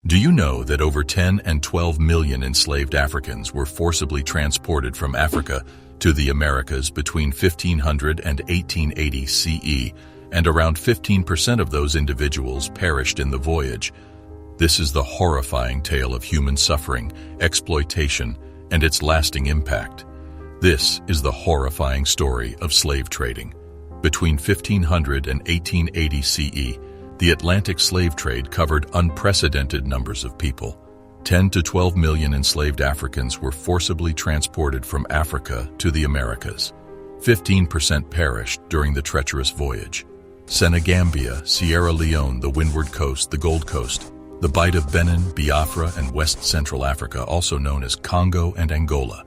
Do you know that over 10 and 12 million enslaved Africans were forcibly transported from Africa to the Americas between 1500 and 1880 CE, and around 15% of those individuals perished in the voyage? This is the horrifying tale of human suffering, exploitation, and its lasting impact. This is the horrifying story of slave trading. Between 1500 and 1880 CE, the Atlantic slave trade covered unprecedented numbers of people. 10 to 12 million enslaved Africans were forcibly transported from Africa to the Americas. 15% perished during the treacherous voyage. Senegambia, Sierra Leone, the Windward Coast, the Gold Coast, the Bight of Benin, Biafra, and West Central Africa, also known as Congo and Angola,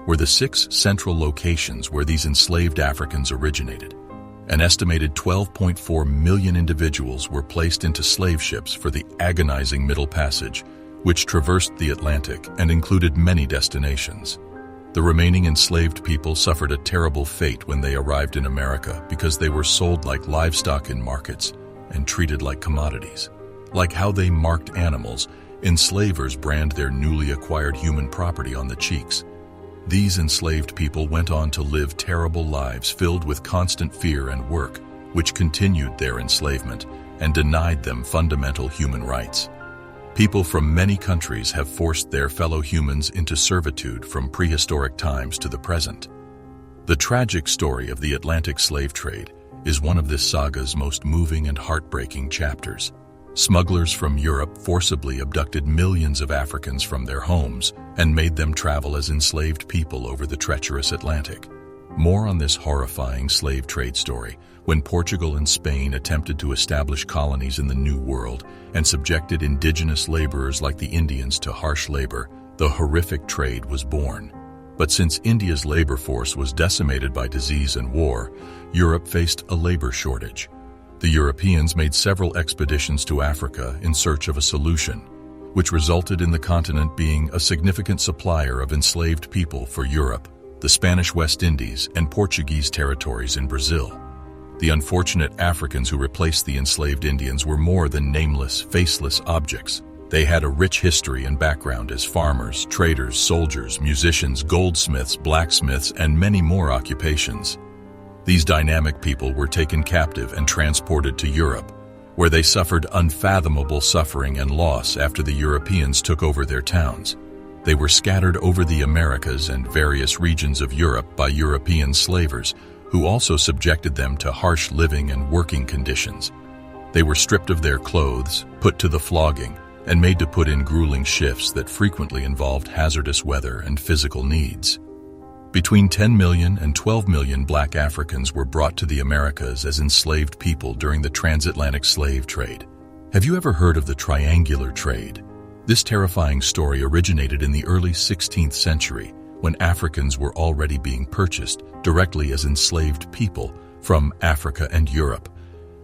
were the 6 central locations where these enslaved Africans originated. An estimated 12.4 million individuals were placed into slave ships for the agonizing Middle Passage, which traversed the Atlantic and included many destinations. The remaining enslaved people suffered a terrible fate when they arrived in America because they were sold like livestock in markets and treated like commodities. Like how they marked animals, enslavers brand their newly acquired human property on the cheeks. These enslaved people went on to live terrible lives filled with constant fear and work, which continued their enslavement and denied them fundamental human rights. People from many countries have forced their fellow humans into servitude from prehistoric times to the present. The tragic story of the Atlantic slave trade is one of this saga's most moving and heartbreaking chapters. Smugglers from Europe forcibly abducted millions of Africans from their homes and made them travel as enslaved people over the treacherous Atlantic. More on this horrifying slave trade story. When Portugal and Spain attempted to establish colonies in the New World and subjected indigenous laborers like the Indians to harsh labor, the horrific trade was born. But since India's labor force was decimated by disease and war, Europe faced a labor shortage. The Europeans made several expeditions to Africa in search of a solution, which resulted in the continent being a significant supplier of enslaved people for Europe, the Spanish West Indies, and Portuguese territories in Brazil. The unfortunate Africans who replaced the enslaved Indians were more than nameless, faceless objects. They had a rich history and background as farmers, traders, soldiers, musicians, goldsmiths, blacksmiths, and many more occupations. These dynamic people were taken captive and transported to Europe, where they suffered unfathomable suffering and loss after the Europeans took over their towns. They were scattered over the Americas and various regions of Europe by European slavers, who also subjected them to harsh living and working conditions. They were stripped of their clothes, put to the flogging, and made to put in grueling shifts that frequently involved hazardous weather and physical needs. Between 10 million and 12 million black Africans were brought to the Americas as enslaved people during the transatlantic slave trade. Have you ever heard of the triangular trade? This terrifying story originated in the early 16th century, when Africans were already being purchased directly as enslaved people from Africa and Europe.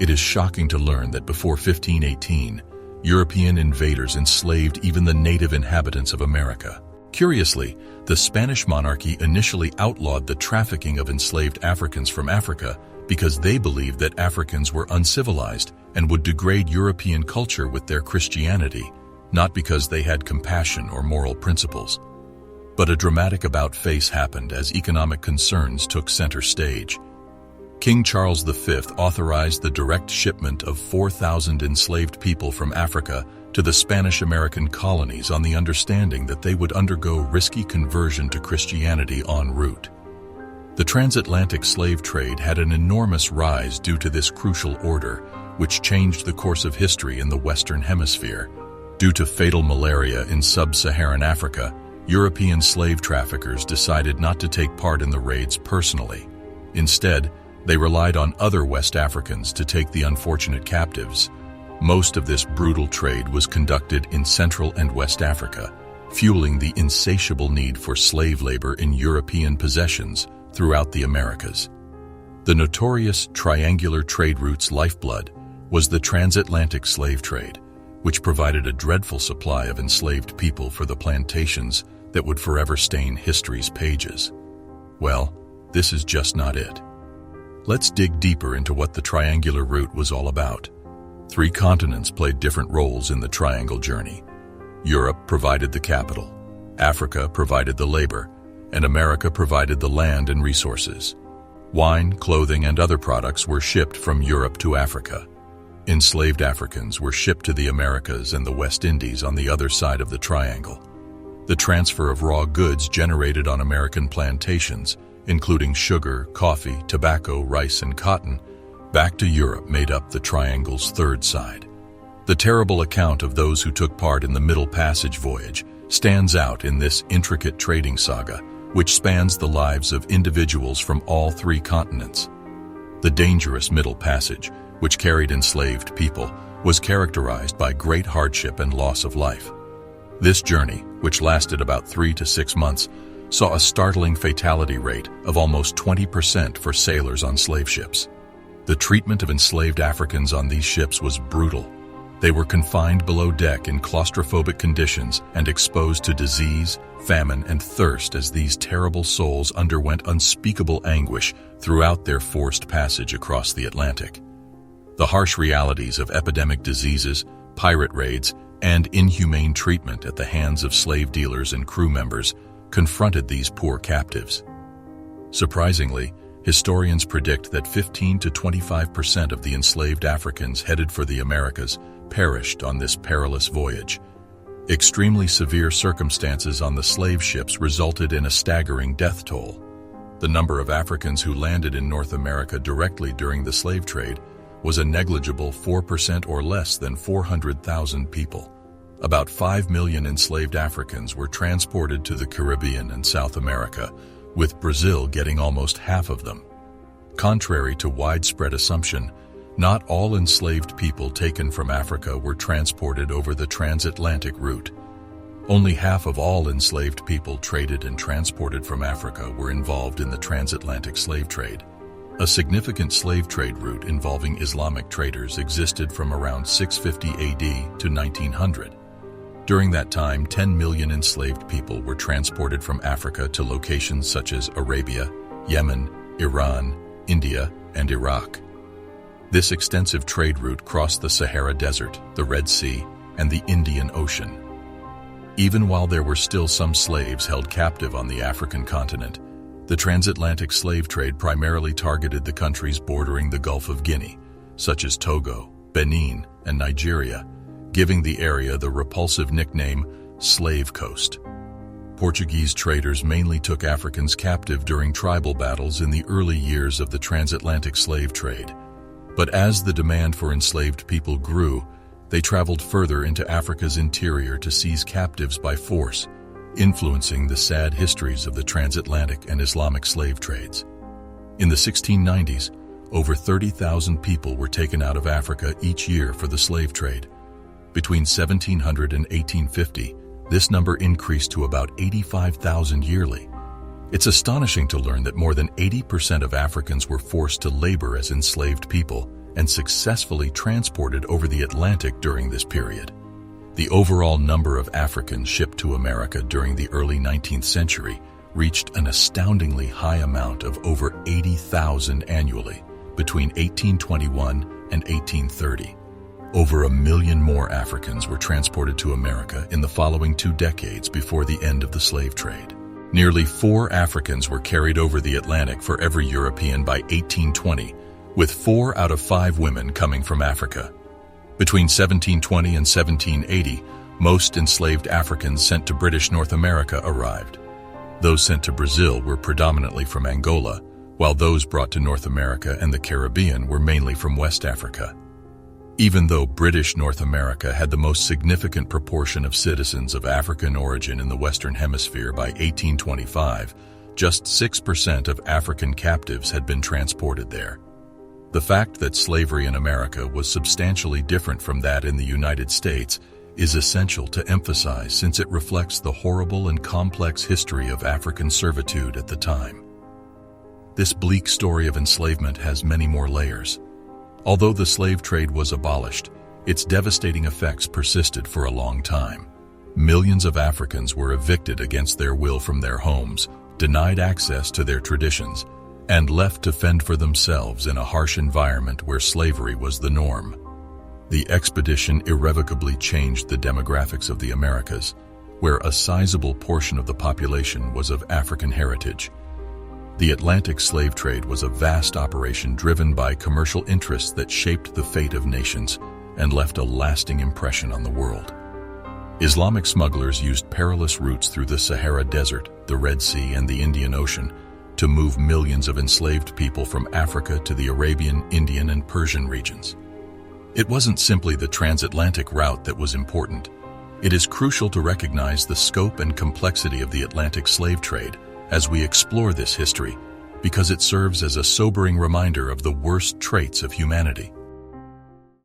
It is shocking to learn that before 1518, European invaders enslaved even the native inhabitants of America. Curiously, the Spanish monarchy initially outlawed the trafficking of enslaved Africans from Africa because they believed that Africans were uncivilized and would degrade European culture with their Christianity, not because they had compassion or moral principles. But a dramatic about-face happened as economic concerns took center stage. King Charles V authorized the direct shipment of 4,000 enslaved people from Africa to the Spanish-American colonies on the understanding that they would undergo risky conversion to Christianity en route. The transatlantic slave trade had an enormous rise due to this crucial order, which changed the course of history in the Western Hemisphere. Due to fatal malaria in sub-Saharan Africa, European slave traffickers decided not to take part in the raids personally. Instead, they relied on other West Africans to take the unfortunate captives. Most of this brutal trade was conducted in Central and West Africa, fueling the insatiable need for slave labor in European possessions throughout the Americas. The notorious triangular trade route's lifeblood was the transatlantic slave trade, which provided a dreadful supply of enslaved people for the plantations that would forever stain history's pages. Well, this is just not it. Let's dig deeper into what the triangular route was all about. Three continents played different roles in the triangle journey. Europe provided the capital, Africa provided the labor, and America provided the land and resources. Wine, clothing, and other products were shipped from Europe to Africa. Enslaved Africans were shipped to the Americas and the West Indies on the other side of the triangle. The transfer of raw goods generated on American plantations, including sugar, coffee, tobacco, rice, and cotton, back to Europe made up the triangle's third side. The terrible account of those who took part in the Middle Passage voyage stands out in this intricate trading saga, which spans the lives of individuals from all three continents. The dangerous Middle Passage, which carried enslaved people, was characterized by great hardship and loss of life. This journey, which lasted about 3 to 6 months, saw a startling fatality rate of almost 20% for sailors on slave ships. The treatment of enslaved Africans on these ships was brutal. They were confined below deck in claustrophobic conditions and exposed to disease, famine, and thirst as these terrible souls underwent unspeakable anguish throughout their forced passage across the Atlantic. The harsh realities of epidemic diseases, pirate raids, and inhumane treatment at the hands of slave dealers and crew members confronted these poor captives. Surprisingly, historians predict that 15 to 25% of the enslaved Africans headed for the Americas perished on this perilous voyage. Extremely severe circumstances on the slave ships resulted in a staggering death toll. The number of Africans who landed in North America directly during the slave trade was a negligible 4% or less than 400,000 people. About 5 million enslaved Africans were transported to the Caribbean and South America, with Brazil getting almost half of them. Contrary to widespread assumption, not all enslaved people taken from Africa were transported over the transatlantic route. Only half of all enslaved people traded and transported from Africa were involved in the transatlantic slave trade. A significant slave trade route involving Islamic traders existed from around 650 AD to 1900. During that time, 10 million enslaved people were transported from Africa to locations such as Arabia, Yemen, Iran, India, and Iraq. This extensive trade route crossed the Sahara Desert, the Red Sea, and the Indian Ocean. Even while there were still some slaves held captive on the African continent, the transatlantic slave trade primarily targeted the countries bordering the Gulf of Guinea, such as Togo, Benin, and Nigeria, giving the area the repulsive nickname Slave Coast. Portuguese traders mainly took Africans captive during tribal battles in the early years of the transatlantic slave trade. But as the demand for enslaved people grew, they traveled further into Africa's interior to seize captives by force, influencing the sad histories of the transatlantic and Islamic slave trades. In the 1690s, over 30,000 people were taken out of Africa each year for the slave trade. Between 1700 and 1850, this number increased to about 85,000 yearly. It's astonishing to learn that more than 80% of Africans were forced to labor as enslaved people and successfully transported over the Atlantic during this period. The overall number of Africans shipped to America during the early 19th century reached an astoundingly high amount of over 80,000 annually between 1821 and 1830. Over 1 million more Africans were transported to America in the following 2 decades before the end of the slave trade. Nearly 4 Africans were carried over the Atlantic for every European by 1820, with 4 out of 5 women coming from Africa. Between 1720 and 1780, most enslaved Africans sent to British North America arrived. Those sent to Brazil were predominantly from Angola, while those brought to North America and the Caribbean were mainly from West Africa. Even though British North America had the most significant proportion of citizens of African origin in the Western Hemisphere by 1825, just 6% of African captives had been transported there. The fact that slavery in America was substantially different from that in the United States is essential to emphasize since it reflects the horrible and complex history of African servitude at the time. This bleak story of enslavement has many more layers. Although the slave trade was abolished, its devastating effects persisted for a long time. Millions of Africans were evicted against their will from their homes, denied access to their traditions, and left to fend for themselves in a harsh environment where slavery was the norm. The expedition irrevocably changed the demographics of the Americas, where a sizable portion of the population was of African heritage. The Atlantic slave trade was a vast operation driven by commercial interests that shaped the fate of nations and left a lasting impression on the world. Islamic smugglers used perilous routes through the Sahara Desert, the Red Sea, and the Indian Ocean to move millions of enslaved people from Africa to the Arabian, Indian, and Persian regions. It wasn't simply the transatlantic route that was important. It is crucial to recognize the scope and complexity of the Atlantic slave trade as we explore this history, because it serves as a sobering reminder of the worst traits of humanity.